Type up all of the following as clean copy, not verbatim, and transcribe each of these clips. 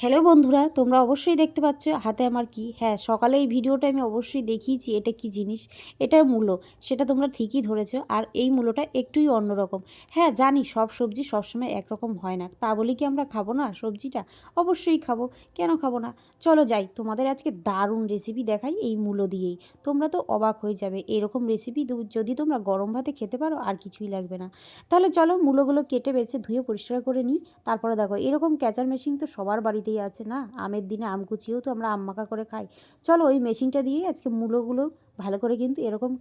Hello বন্ধুরা, তোমরা অবশ্যই দেখতে পাচ্ছ হাতে আমার কি। হ্যাঁ, সকালে এই ভিডিওটা আমি অবশ্যই দেখিয়েছি এটা কি জিনিস। এটার মূলো, সেটা তোমরা ঠিকই ধরেছ। আর এই মূলোটা একটুই অন্যরকম। হ্যাঁ জানি, সব সবজি সবসময় একরকম হয় না, তা বলে কি আমরা খাবো না সবজিটা? অবশ্যই খাবো, কেন খাবো না। চলো যাই, তোমাদের আজকে দারুণ রেসিপি দেখাই এই মূলো দিয়েই। তোমরা তো অবাক হয়ে যাবে, এরকম রেসিপি যদি তোমরা গরম ভাতে খেতে পারো আর কিছুই লাগবে না। তাহলে চলো মূলোগুলো কেটে বেছে ধুয়ে পরিষ্কার করে নিই। তারপরে দেখো, এরকম ক্যাচার মেশিন তো সবার বাড়িতেই আছে না, আমের দিনে আম কুচিয়েও তো আমরা আম মাখা করে খাই। চলো ওই মেশিনটা দিয়ে আজকে মূলোগুলো ভালো করে কিন্তু এরকম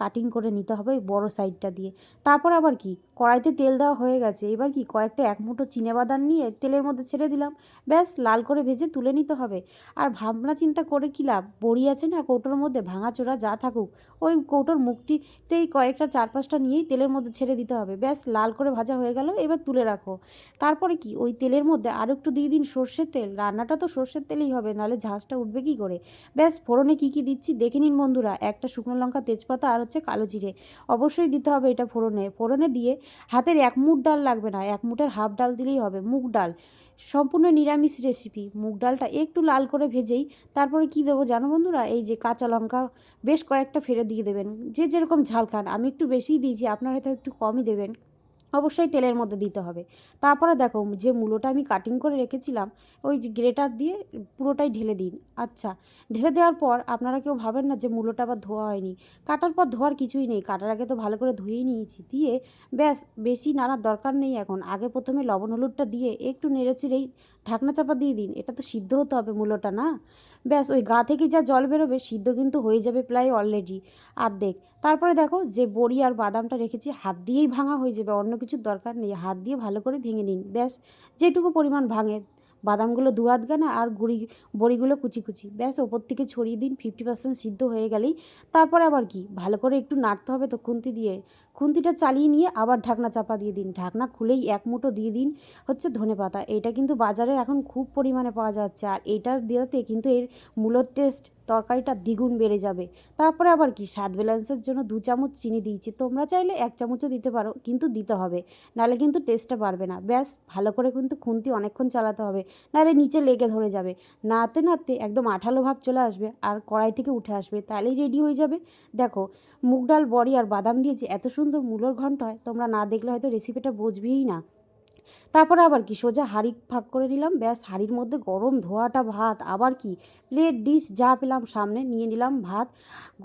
কাটিং করে নিতে হবে ওই বড়ো সাইডটা দিয়ে। তারপর আবার কি, কড়াইতে তেল দেওয়া হয়ে গেছে, এবার কি কয়েকটা এক মুঠো চিনেবাদাম নিয়ে তেলের মধ্যে ছেড়ে দিলাম। ব্যাস লাল করে ভেজে তুলে নিতে হবে। আর ভাবনা চিন্তা করে কী লাভ, বড়ি আছে না কৌটোর মধ্যে, ভাঙাচোরা যা থাকুক, ওই কৌটোর মুখটিতেই কয়েকটা 4-5টা নিয়েই তেলের মধ্যে ছেড়ে দিতে হবে। ব্যাস লাল করে ভাজা হয়ে গেল, এবার তুলে রাখো। তারপরে কি, ওই তেলের মধ্যে আরও একটু দিয়ে দিন সর্ষের তেল। রান্নাটা তো সর্ষের তেলেই হবে, নাহলে ঝাঁজটা উঠবে কী করে। ব্যাস ফোড়নে কী কী দিচ্ছি দেখে নিন বন্ধুরা। একটা শুকনো লঙ্কা, তেজপাতা আর হচ্ছে কালো জিরে অবশ্যই দিতে হবে এটা ফোড়নে দিয়ে হাতের 1 মুঠ ডাল লাগবে না, 1 মুঠের হাফ ডাল দিলেই হবে, মুগ ডাল। সম্পূর্ণ নিরামিষ রেসিপি, মুগ ডালটা একটু লাল করে ভেজেই তারপরে কি দেবো জানো বন্ধুরা, এই যে কাঁচা লঙ্কা বেশ কয়েকটা ফেলে দিয়ে দেবেন, যে যেরকম ঝাল খান। আমি একটু বেশিই দিয়েছি, আপনারা হয়তো একটু কমই দেবেন। অবশ্যই তেলের মধ্যে দিতে হবে। তারপরে দেখো, যে মূলোটা আমি কাটিং করে রেখেছিলাম ওই যে গ্রেটার দিয়ে পুরোটাই ঢেলে দিন। আচ্ছা, ঢেলে দেওয়ার পর আপনারা কেউ ভাবেন না যে মূলোটা আবার ধোয়া হয়নি। কাটার পর ধোয়ার কিছুই নেই, কাটার আগে তো ভালো করে ধুয়েই নিয়েছি। দিয়ে ব্যাস বেশি নাড়ার দরকার নেই এখন। আগে প্রথমে লবণ হলুদটা দিয়ে একটু নেড়েচেড়েই ঢাকনা চাপা দিয়ে দিন, এটা তো সিদ্ধ হতে হবে মূলোটা না। ব্যাস ওই গা থেকে যা জল বেরোবে সিদ্ধ কিন্তু হয়ে যাবে প্রায় অলরেডি আর্ধেক। তারপরে দেখো, যে বড়ি আর বাদামটা রেখেছি হাত দিয়েই ভাঙা হয়ে যাবে, অন্য কিছুর দরকার নেই, হাত দিয়ে ভালো করে ভেঙে নিন। ব্যাস যেটুকু পরিমাণ ভাঙে, বাদামগুলো 2 হাত গানা আর বড়িগুলো কুচি কুচি, ব্যাস ওপর থেকে ছড়িয়ে দিন। 50% সিদ্ধ হয়ে গেলেই তারপরে আবার কি ভালো করে একটু নাড়তে হবে তো খুন্তি দিয়ে। খুন্তিটা চালিয়ে নিয়ে আবার ঢাকনা চাপা দিয়ে দিন। ঢাকনা খুলেই 1 মুঠো দিয়ে দিন হচ্ছে ধনেপাতা। এটা কিন্তু বাজারে এখন খুব পরিমাণে পাওয়া যাচ্ছে, আর এইটার দেওয়াতে কিন্তু এর মূলোর টেস্ট তরকারিটা দ্বিগুণ বেড়ে যাবে। তারপরে আবার কি, স্বাদ ব্যালেন্সের জন্য 2 চামচ চিনি দিয়েছি, তোমরা চাইলে 1 চামচও দিতে পারো, কিন্তু দিতে হবে, নাহলে কিন্তু টেস্টটা বাড়বে না। ব্যাস ভালো করে কিন্তু খুন্তি অনেকক্ষণ চালাতে হবে, নাহলে নিচে লেগে ধরে যাবে। নাড়তে নাড়তে একদম আঠালো ভাব চলে আসবে আর কড়াই থেকে উঠে আসবে, তাহলেই রেডি হয়ে যাবে। দেখো, মুগ ডাল, বড়ি আর বাদাম দিয়ে যে এত সুন্দর মূলোর ঘন্ট হয়, তোমরা না দেখলে হয়তো রেসিপিটা বুঝবেই না। তারপরে আবার কি, সোজা হাঁড়ি ফাঁক করে নিলাম। ব্যাস হাঁড়ির মধ্যে গরম ধোয়াটা ভাত, আবার কি প্লেট ডিশ যা পেলাম সামনে নিয়ে নিলাম ভাত।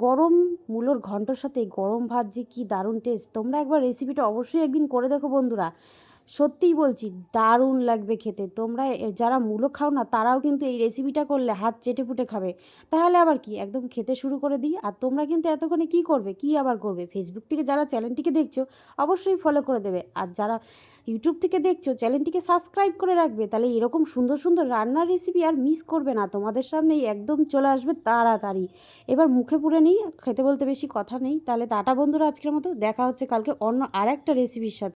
গরম মূলোর ঘন্টর সাথে গরম ভাত যে কি দারুণ টেস্ট, তোমরা একবার রেসিপিটা অবশ্যই একদিন করে দেখো বন্ধুরা। সত্যিই বলছি, দারুণ লাগবে খেতে। তোমরা যারা মূলো খাও না তারাও কিন্তু এই রেসিপিটা করলে হাত চেটেপুটে খাবে। তাহলে আবার কি, একদম খেতে শুরু করে দিই। আর তোমরা কিন্তু এতক্ষণে কী করবে, কী আবার করবে, ফেসবুক থেকে যারা চ্যানেলটিকে দেখছো অবশ্যই ফলো করে দেবে, আর যারা ইউটিউব থেকে দেখছো চ্যানেলটিকে সাবস্ক্রাইব করে রাখবে। তাহলে এরকম সুন্দর সুন্দর রান্নার রেসিপি আর মিস করবে না, তোমাদের সামনেই একদম চলে আসবে তাড়াতাড়ি। এবার মুখে পুরে নিই, খেতে বলতে বেশি কথা নেই। তাহলে টাটা বন্ধুরা, আজকের মতো দেখা হচ্ছে কালকে অন্য আর একটা রেসিপির সাথে।